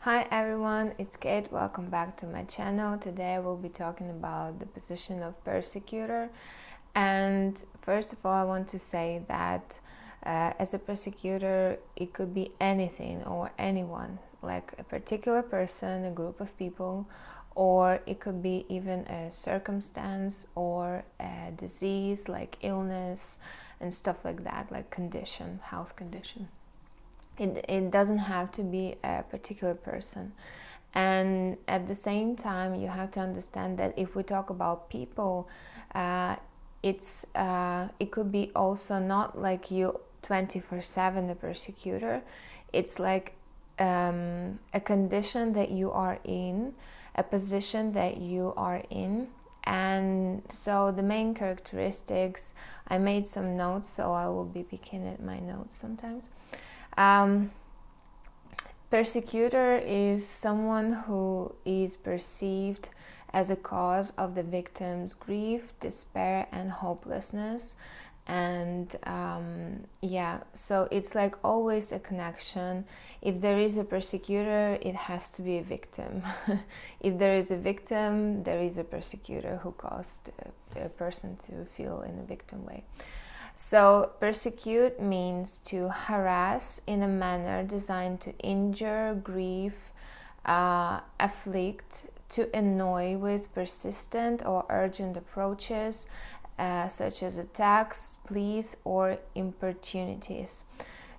Hi everyone, it's Kate. Welcome back to my channel. Today we'll be talking about the position of persecutor. And first of all, I want to say that as a persecutor, it could be anything or anyone, like a particular person, a group of people, or it could be even a circumstance or a disease like illness and stuff like that, like condition, health condition. It doesn't have to be a particular person. And at the same time, you have to understand that if we talk about people, it could be also not like you 24/7 the persecutor. It's like a condition that you are in, a position that you are in. And so the main characteristics, I made some notes, so I will be picking at my notes sometimes. Persecutor is someone who is perceived as a cause of the victim's grief, despair, and hopelessness. And so it's like always a connection. If there is a persecutor, it has to be a victim. If there is a victim, there is a persecutor who caused a person to feel in a victim way. So persecute means to harass in a manner designed to injure, grieve, afflict, to annoy with persistent or urgent approaches, such as attacks, pleas, or importunities.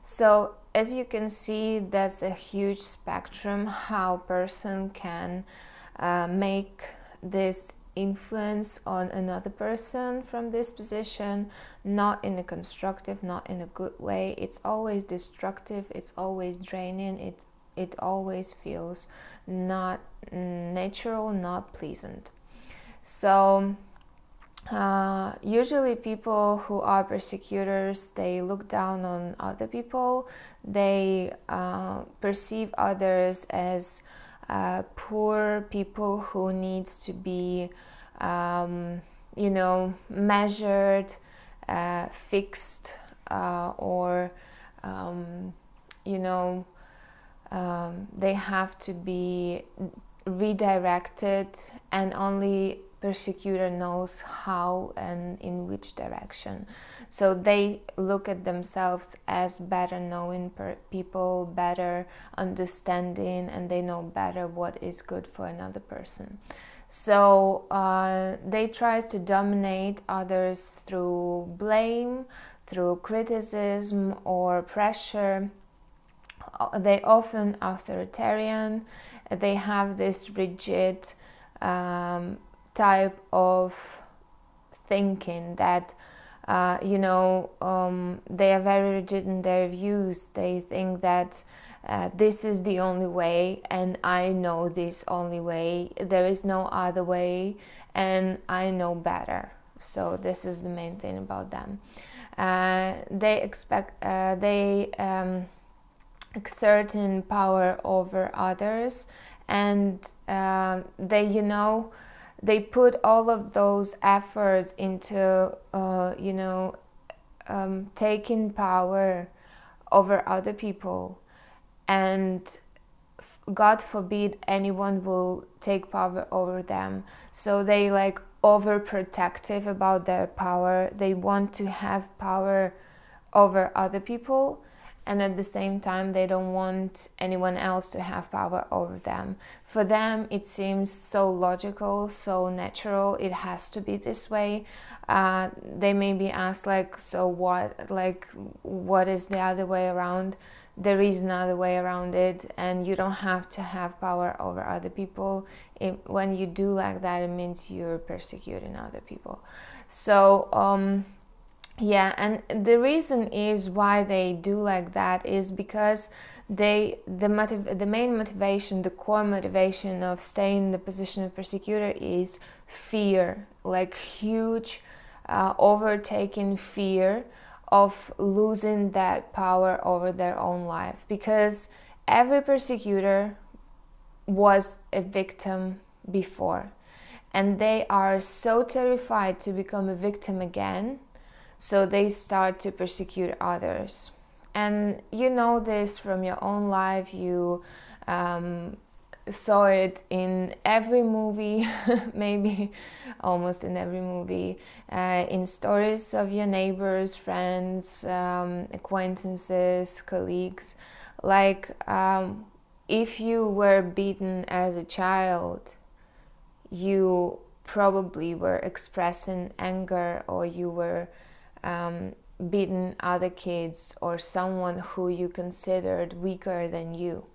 So as you can see, that's a huge spectrum how a person can make this influence on another person from this position, not in a constructive, not in a good way. It's always destructive, it's always draining, it always feels not natural, not pleasant. So usually people who are persecutors, they look down on other people. They perceive others as poor people who needs to be measured, fixed, or they have to be redirected, and only persecutor knows how and in which direction. So they look at themselves as better knowing people, better understanding, and they know better what is good for another person. So they try to dominate others through blame, through criticism or pressure. They often authoritarian. They have this rigid type of thinking that they are very rigid in their views. They think that this is the only way, and I know this only way. There is no other way, and I know better. So this is the main thing about them. They exert in power over others, and they put all of those efforts into taking power over other people, and God forbid anyone will take power over them. So they like overprotective about their power. They want to have power over other people, and at the same time they don't want anyone else to have power over them. For them it seems so logical, so natural, it has to be this way. They may be asked like, so what? Like, what is the other way around? There is another way around it, and you don't have to have power over other people. When you do like that, it means you're persecuting other people. So and the reason is why they do like that is because the main motivation, the core motivation of staying in the position of persecutor is fear, like huge overtaking fear of losing that power over their own life. Because every persecutor was a victim before, and they are so terrified to become a victim again. So they start to persecute others. And you know this from your own life. You saw it in every movie, maybe almost in every movie, in stories of your neighbors, friends, acquaintances, colleagues. Like, if you were beaten as a child, you probably were expressing anger, or you were beating other kids or someone who you considered weaker than you.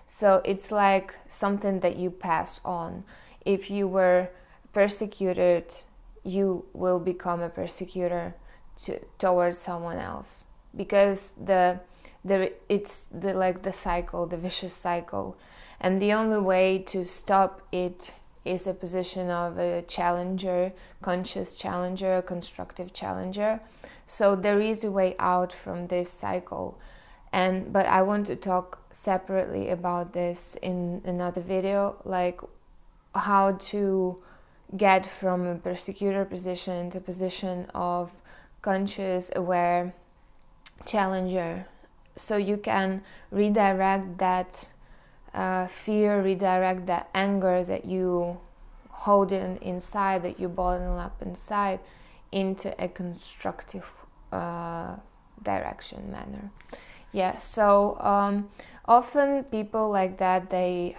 So it's like something that you pass on. If you were persecuted, you will become a persecutor towards someone else, because it's the cycle, the vicious cycle. And the only way to stop it is a position of a challenger, conscious challenger, a constructive challenger. So there is a way out from this cycle. But I want to talk separately about this in another video, like how to get from a persecutor position to a position of conscious, aware challenger, so you can redirect that fear, redirect that anger that you hold inside, that you bottle up inside, into a constructive direction manner. Yeah, so often people like that, they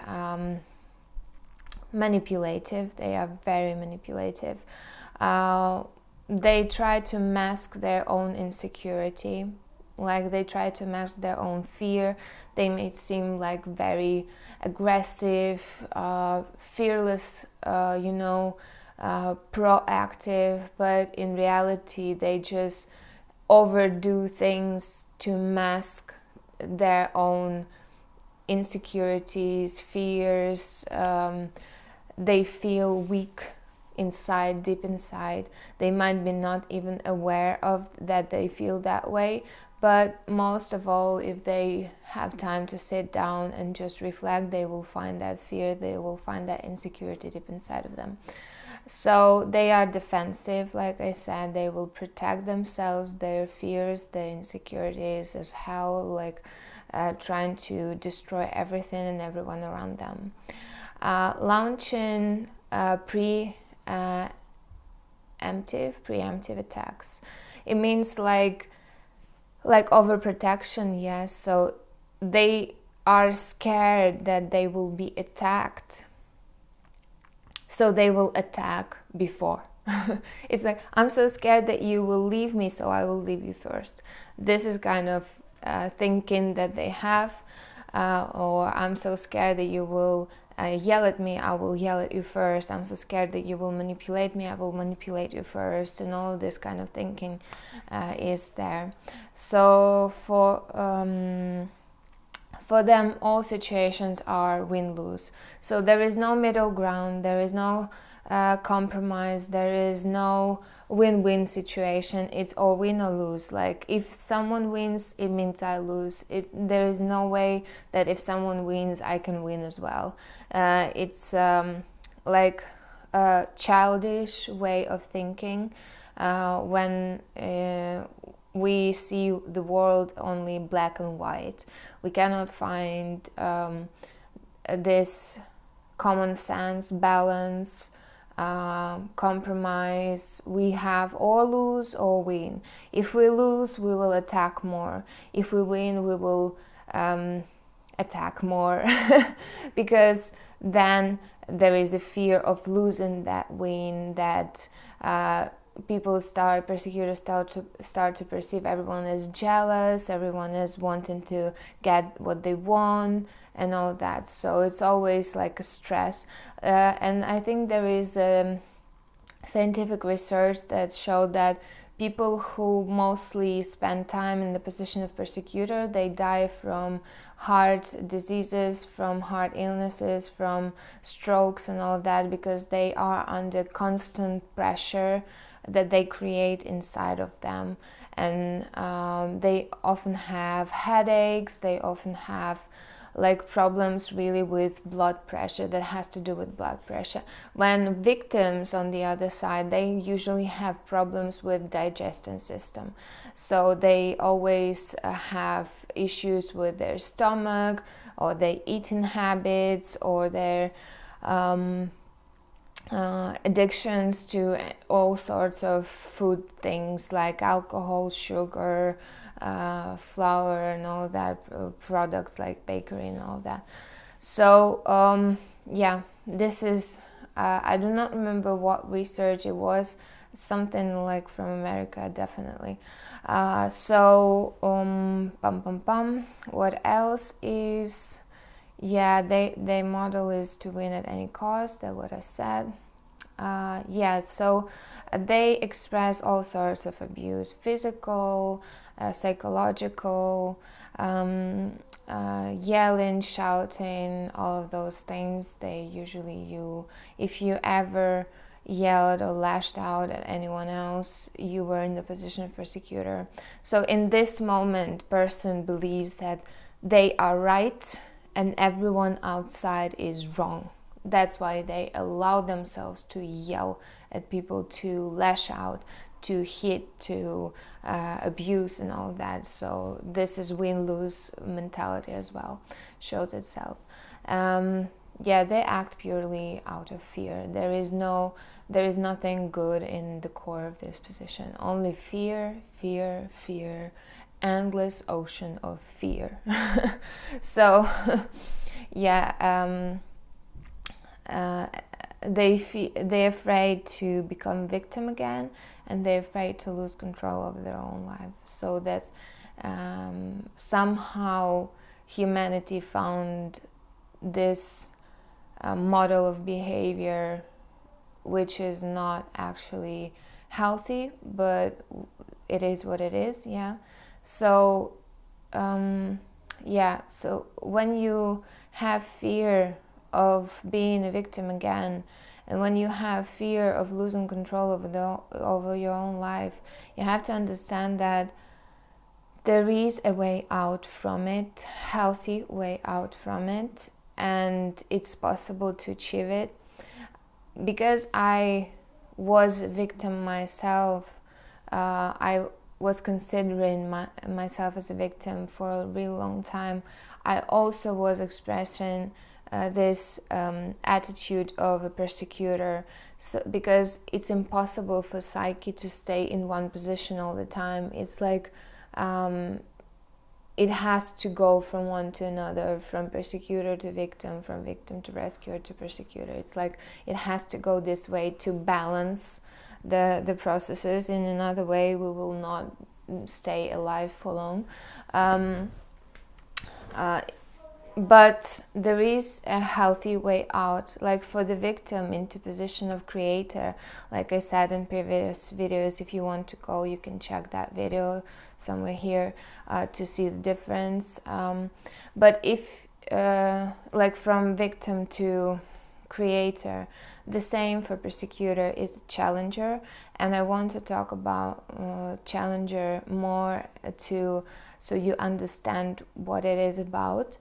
manipulative, they are very manipulative. They try to mask their own insecurity, like they try to mask their own fear. They may seem like very aggressive, fearless, proactive, but in reality they just overdo things to mask their own insecurities, fears. They feel weak inside, deep inside. They might be not even aware of that they feel that way, but most of all, if they have time to sit down and just reflect, they will find that fear, they will find that insecurity deep inside of them. So they are defensive, like I said. They will protect themselves, their fears, their insecurities as hell, like trying to destroy everything and everyone around them. Launching preemptive attacks. It means like overprotection, yes. So they are scared that they will be attacked, so they will attack before. It's like, I'm so scared that you will leave me, so I will leave you first. This is kind of thinking that they have. Or I'm so scared that you will yell at me, I will yell at you first. I'm so scared that you will manipulate me, I will manipulate you first. And all this kind of thinking is there. So for them, all situations are win-lose. So there is no middle ground, there is no compromise, there is no win-win situation. It's all win or lose. Like, if someone wins, it means I lose. There is no way that if someone wins, I can win as well. It's like a childish way of thinking when we see the world only black and white. We cannot find this common sense, balance, compromise. We have or lose or win. If we lose, we will attack more. If we win, we will attack more because then there is a fear of losing that win, that persecutors start to perceive everyone as jealous, everyone is wanting to get what they want and all that. So it's always like a stress. And I think there is scientific research that showed that people who mostly spend time in the position of persecutor, they die from heart diseases, from heart illnesses, from strokes and all that, because they are under constant pressure that they create inside of them. And they often have headaches, they often have like problems really with blood pressure, that has to do with blood pressure. When victims, on the other side, they usually have problems with digestion system. So they always have issues with their stomach, or their eating habits, or their addictions to all sorts of food things like alcohol, sugar, flour, and all that, products like bakery and all that. So yeah, this is I do not remember what research it was, something like from America, definitely. What else is, yeah, their model is to win at any cost. That's what I said. Yeah, so they express all sorts of abuse: physical, psychological, yelling, shouting, all of those things. They usually, if you ever yelled or lashed out at anyone else, you were in the position of persecutor. So in this moment, person believes that they are right and everyone outside is wrong. That's why they allow themselves to yell at people, to lash out, to hit, to abuse and all that. So this is win-lose mentality as well, shows itself. Yeah, they act purely out of fear. There is nothing good in the core of this position. Only fear, fear, fear, endless ocean of fear. So yeah, they're afraid to become victim again, and they're afraid to lose control of their own life. So that's somehow humanity found this model of behavior which is not actually healthy, but it is what it is. Yeah. So yeah, so when you have fear of being a victim again, and when you have fear of losing control over your own life, you have to understand that there is a way out from it, healthy way out from it, and it's possible to achieve it. Because I was a victim myself, I was considering myself as a victim for a really long time. I also was expressing this attitude of a persecutor, so because it's impossible for psyche to stay in one position all the time. It's like it has to go from one to another, from persecutor to victim, from victim to rescuer to persecutor. It's like it has to go this way to balance the processes. In another way, we will not stay alive for long. But there is a healthy way out, like for the victim into position of creator. Like I said in previous videos, if you want to go, you can check that video somewhere here to see the difference. But if like from victim to creator, the same for persecutor is the challenger, and I want to talk about challenger more so you understand what it is about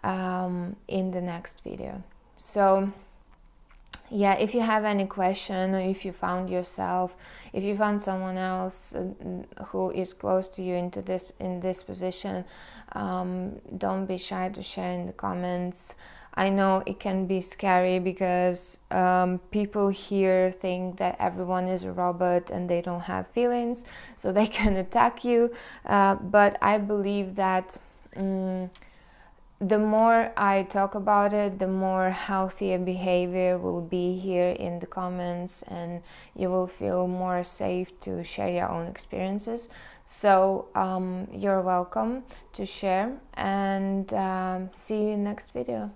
in the next video. So yeah, if you have any question, or if you found yourself, if you found someone else who is close to you in this position, don't be shy to share in the comments. I know it can be scary because people here think that everyone is a robot and they don't have feelings, so they can attack you. But I believe that the more I talk about it, the more healthier behavior will be here in the comments, and you will feel more safe to share your own experiences. So you're welcome to share, and see you in the next video.